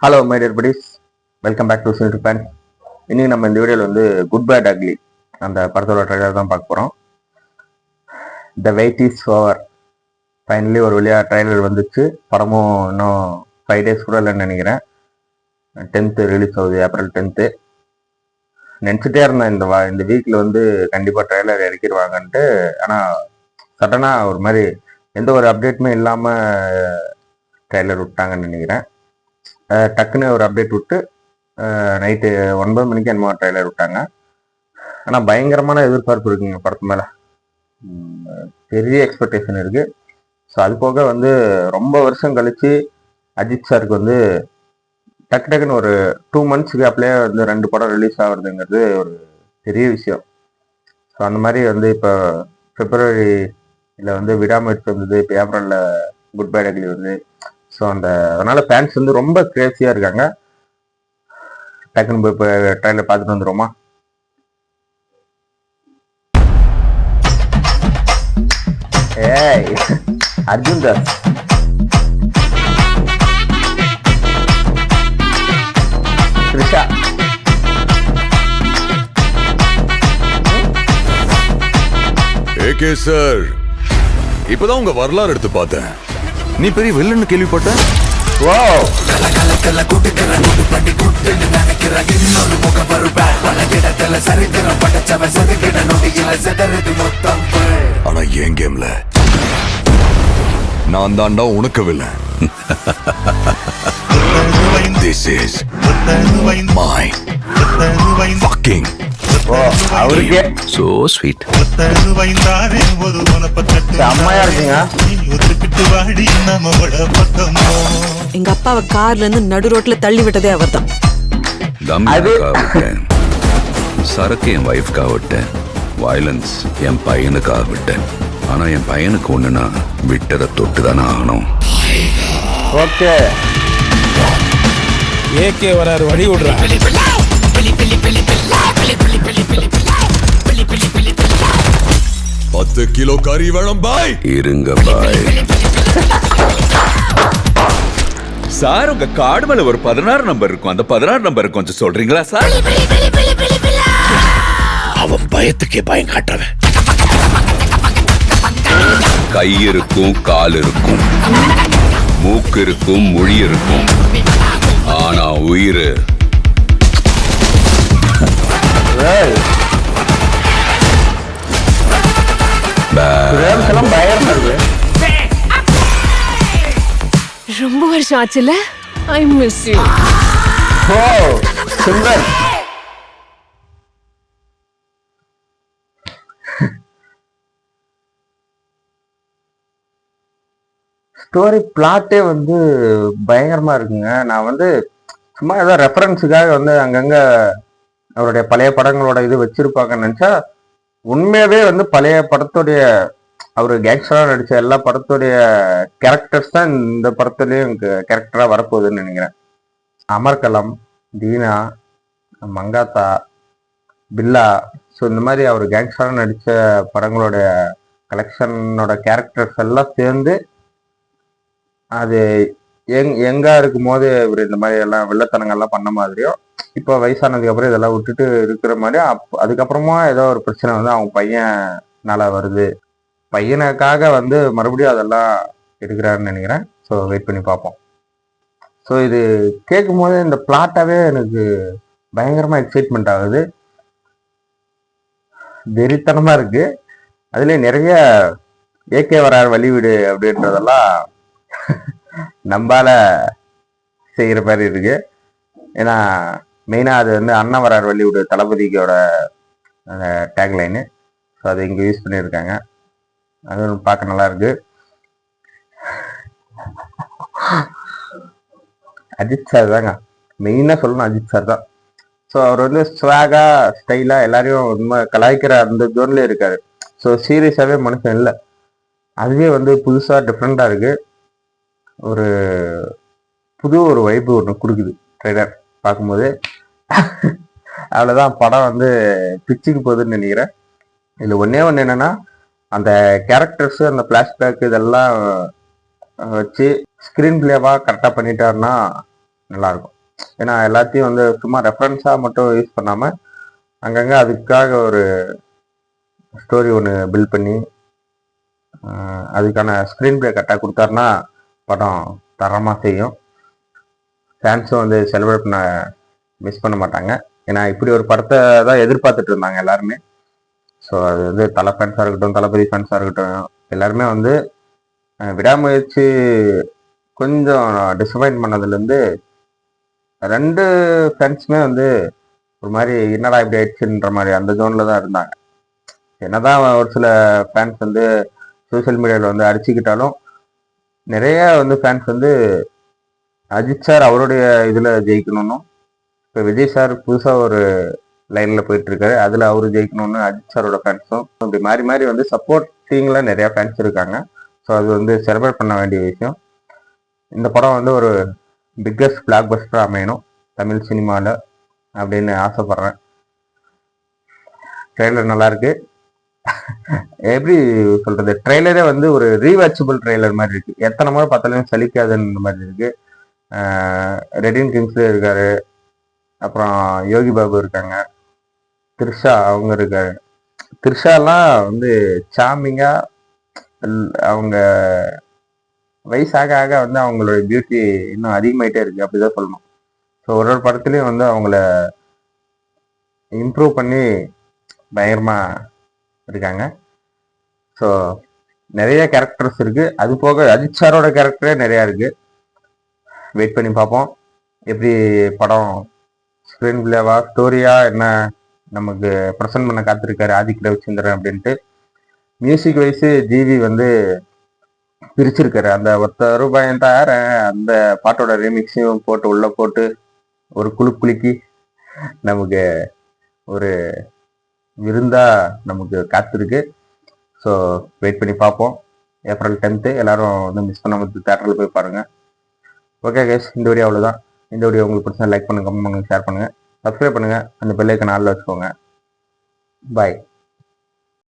Hello my dear buddies, welcome back to cine fan. இன்னைக்கு நம்ம இந்த வீடியோவில் வந்து குட் பேட் அக்லி அந்த படத்தோட ட்ரைலர் தான் பார்க்க போகிறோம். The weight is over. Finally ஒரு வழியாக ட்ரைலர் வந்துச்சு. படமும் இன்னும் 5 days கூட இல்லைன்னு நினைக்கிறேன். 10th ரிலீஸ் ஆகுது, April 10th. நினச்சிட்டே இருந்தேன் இந்த வீக்கில் வந்து கண்டிப்பாக ட்ரைலர் இறக்கிடுவாங்கன்ட்டு. ஆனால் சடனாக ஒரு மாதிரி எந்த ஒரு அப்டேட்டுமே இல்லாமல் ட்ரைலர் விட்டாங்கன்னு நினைக்கிறேன். டக்குன்னு ஒரு அப்டேட் விட்டு நைட்டு 9 மணிக்கு என்னமோ ட்ரைலர் விட்டாங்க. ஆனால் பயங்கரமான எதிர்பார்ப்பு இருக்குங்க படத்து மேலே. பெரிய எக்ஸ்பெக்டேஷன் இருக்கு. ஸோ அது போக வந்து ரொம்ப வருஷம் கழிச்சு அஜித் சாருக்கு வந்து டக்குன்னு ஒரு 2 months கேப்லேயே வந்து 2 படம் ரிலீஸ் ஆகுறதுங்கிறது ஒரு பெரிய விஷயம். ஸோ அந்த மாதிரி வந்து இப்போ February வந்து விடாமுயற்சி வந்தது, இப்போ ஏப்ரலில் குட் பை அக்லி வந்து. ஸோ அதனால ஃபேன்ஸ் வந்து ரொம்ப கிரேசியாக இருக்காங்க. டக்குன்னு போய் இப்போ ட்ரெயினில் பார்த்துட்டு வந்துடுவோமா? ஏய் அர்ஜுன் தாஸ், த்ரிஷா, ஏகே சார், இப்பதான் உங்க வரலாறு எடுத்து பார்த்தேன். நீ பெரிய வில்லன்னு கேள்விப்பட்ட. ஆனா என் கேம்ல நான் தாண்டா உனக்கு villain. This is my fucking அவருக்கே so sweet. செம்மையா இருக்குங்க. எங்க அப்பாவை கார்ல இருந்து நடு ரோட்ல தள்ளி விட்டதே அவர்தான். சரக்கு என் வைஃப்காக விட்டேன், வயலன்ஸ் என் பையனுக்காக விட்டேன். ஆனா என் பையனுக்கு ஒண்ணுனா விட்டரை தொட்டு தானே ஆகணும். ஓகே, ஏகே வராரு, வழி விடுறா. 10 கிலோ கறி வேணும் பாய். இருங்க பாய். சார், உங்க கார்டு மேல ஒரு 16 நம்பர் இருக்கும். அந்த 16 நம்பர் கொஞ்சம் சொல்றீங்களா சார்? அவன் பயத்துக்கே பயம் காட்டுறவன். கை இருக்கும், கால் இருக்கும், மூக்கு இருக்கும், மொழி இருக்கும், ஆனா உயிர் பயங்கரமா இருக்கு. ரொம்ப வருஷம் ஆச்சுல. I miss you. Oh Sundar, story பிளாட்டே வந்து பயங்கரமா இருக்குங்க. நான் வந்து சும்மா ஏதோ ரெஃபரன்ஸுக்காக வந்து அங்கங்க அவருடைய பழைய படங்களோட இது வச்சிருப்பாங்கன்னு நினைச்சா, உண்மையாவே வந்து பழைய படத்துடைய அவரு கேங்ஸ்டரா நடிச்ச எல்லா படத்துடைய கேரக்டர்ஸ் தான் இந்த படத்துலயும் கேரக்டரா வரப்போகுதுன்னு நினைக்கிறேன். அமர்கலம், தீனா, மங்காத்தா, பில்லா, ஸோ இந்த மாதிரி அவர் கேங்ஸ்டரா நடிச்ச படங்களுடைய கலெக்ஷனோட கேரக்டர்ஸ் எல்லாம் சேர்ந்து அது எங்கா இருக்கும் போது இவர் இந்த மாதிரி எல்லாம் வெள்ளத்தனங்கள்லாம் பண்ண மாதிரியும், இப்போ வயசானதுக்கு அப்புறம் இதெல்லாம் விட்டுட்டு இருக்கிற மாதிரியும், அதுக்கப்புறமா ஏதோ ஒரு பிரச்சனை வந்து அவங்க பையனால வருது. பையனுக்காக வந்து மறுபடியும் அதெல்லாம் எடுக்கிறாருன்னு நினைக்கிறேன். ஸோ வெயிட் பண்ணி பார்ப்போம். ஸோ இது கேட்கும் போது இந்த பிளாட்டாவே எனக்கு பயங்கரமா எக்ஸைட்மெண்ட் ஆகுது, வெறித்தனமா இருக்கு. அதுலேயே நிறைய ஏகே வரார் வழிவிடு அப்படின்றதெல்லாம் நம்பால செய்கிற மாதிரி இருக்கு. ஏன்னா மெயினாக அது வந்து அண்ணன் வரார் வழிவிடு தளபதிக்கோட அந்த டேக்லைனு. ஸோ அதை இங்கே யூஸ் பண்ணியிருக்காங்க. அது பார்க்க நல்லா இருக்கு. அஜித் சார் தாங்க மெயினாக சொல்லணும், அஜித் சார் தான். ஸோ அவர் வந்து ஸ்வாகா ஸ்டைலாக எல்லாரையும் ரொம்ப கலாய்க்கிற அந்த ஜோன்லேயே இருக்காரு. ஸோ சீரியஸாகவே மனுஷன் இல்லை. அதுவே வந்து புதுசாக டிஃப்ரெண்ட்டாக இருக்கு. ஒரு புது ஒரு வைப்பு ஒன்று கொடுக்குது ட்ரெய்லர் பார்க்கும்போது. அவ்வளோதான், படம் வந்து பிச்சுக்கு போகுதுன்னு நினைக்கிறேன். இதில் ஒன்றே ஒன்று என்னென்னா, அந்த கேரக்டர்ஸு அந்த ஃப்ளாஷ்பேக் இதெல்லாம் வச்சு ஸ்க்ரீன் பிளேவாக கரெக்டாக பண்ணிட்டாருன்னா நல்லாயிருக்கும். ஏன்னா எல்லாத்தையும் வந்து சும்மா ரெஃபரன்ஸாக மட்டும் யூஸ் பண்ணாமல் அங்கங்கே அதுக்காக ஒரு ஸ்டோரி ஒன்று பில்ட் பண்ணி அதுக்கான ஸ்க்ரீன் ப்ளே கரெக்டாக கொடுத்தாருன்னா படம் தரமாக செய்யும். ஃபேன்ஸும் வந்து செலிப்ரேட் பண்ண மிஸ் பண்ண மாட்டாங்க. ஏன்னா இப்படி ஒரு படத்தை தான் எதிர்பார்த்துட்டு இருந்தாங்க எல்லாருமே. ஸோ அது வந்து தலை ஃபேன்ஸாக இருக்கட்டும், தளபதி ஃபேன்ஸாக இருக்கட்டும், எல்லாருமே வந்து விடாமுயற்சி கொஞ்சம் டிசப்பாயின்ட் பண்ணதுலேருந்து 2 ஃபேன்ஸுமே வந்து ஒரு மாதிரி என்னடா இப்படி ஆயிடுச்சுன்ற மாதிரி அந்த ஜோனில் தான் இருந்தாங்க. என்னதான் ஒரு சில ஃபேன்ஸ் வந்து சோசியல் மீடியாவில் வந்து அடிச்சுக்கிட்டாலும் நிறைய வந்து ஃபேன்ஸ் வந்து அஜித் சார் அவருடைய இதில் ஜெயிக்கணும்னு, இப்போ விஜய் சார் புதுசாக ஒரு லைனில் போயிட்டுருக்காரு, அதில் அவர் ஜெயிக்கணும்னு அஜித் சாரோட ஃபேன்ஸும் இப்படி மாறி மாறி வந்து சப்போர்ட்டிங்கில் நிறையா ஃபேன்ஸ் இருக்காங்க. ஸோ அது வந்து செலிப்ரேட் பண்ண வேண்டிய விஷயம். இந்த படம் வந்து ஒரு பிக்கஸ்ட் பிளாக் பஸ்டராக அமையணும் தமிழ் சினிமாவில் அப்படின்னு ஆசைப்பட்றேன். ட்ரெய்லர் நல்லாயிருக்கு. எப்படி சொல்கிறது, ட்ரெய்லரே வந்து ஒரு ரீவாச்சபிள் ட்ரெய்லர் மாதிரி இருக்குது. எத்தனை முறை பார்த்தாலும் சலிக்காதுன்ற மாதிரி இருக்குது. ரெடின் கிங்ஸ்லேயே இருக்காரு, அப்புறம் யோகி பாபு இருக்காங்க, த்ரிஷா அவங்க இருக்காரு. த்ரிஷாலாம் வந்து சாமிங்காக அவங்க வயசாக ஆக வந்து அவங்களோட பியூட்டி இன்னும் அதிகமாயிட்டே இருக்குது, அப்படிதான் சொல்லணும். ஸோ ஒரு படத்துலையும் வந்து அவங்கள இம்ப்ரூவ் பண்ணி பயங்கரமாக இருக்காங்க. ஸோ நிறைய கேரக்டர்ஸ் இருக்குது. அது போக அஜித் சாரோட கேரக்டரே நிறையா இருக்குது. வெயிட் பண்ணி பார்ப்போம் எப்படி படம் ஸ்க்ரீன் பிளேவா ஸ்டோரியா என்ன நமக்கு ப்ரெசென்ட் பண்ண காத்திருக்காரு ஆதிக் ரவிச்சந்திரன் அப்படின்ட்டு. மியூசிக் வைஸு ஜிவி வந்து பிரிச்சிருக்காரு. அந்த ₹10 தயார அந்த பாட்டோட ரீமிக்ஸையும் போட்டு உள்ளே போட்டு ஒரு குலுக்கி நமக்கு ஒரு விருந்தா நமக்கு காத்திருக்கு. ஸோ வெயிட் பண்ணி பார்ப்போம். April 10th எல்லாரும் வந்து மிஸ் பண்ணாமல் தேட்டரில் போய் பாருங்கள். ஓகே கைஸ், இந்த வீடியோ அவ்வளோதான். இந்த வீடியோ உங்களுக்கு பிடிச்சா லைக் பண்ணுங்கள், கமெண்ட் பண்ணுங்கள், ஷேர் பண்ணுங்கள், சப்ஸ்கிரைப் பண்ணுங்கள், அந்த பெல் ஐக்கானை ஆல்ல வச்சுக்கோங்க. பாய்.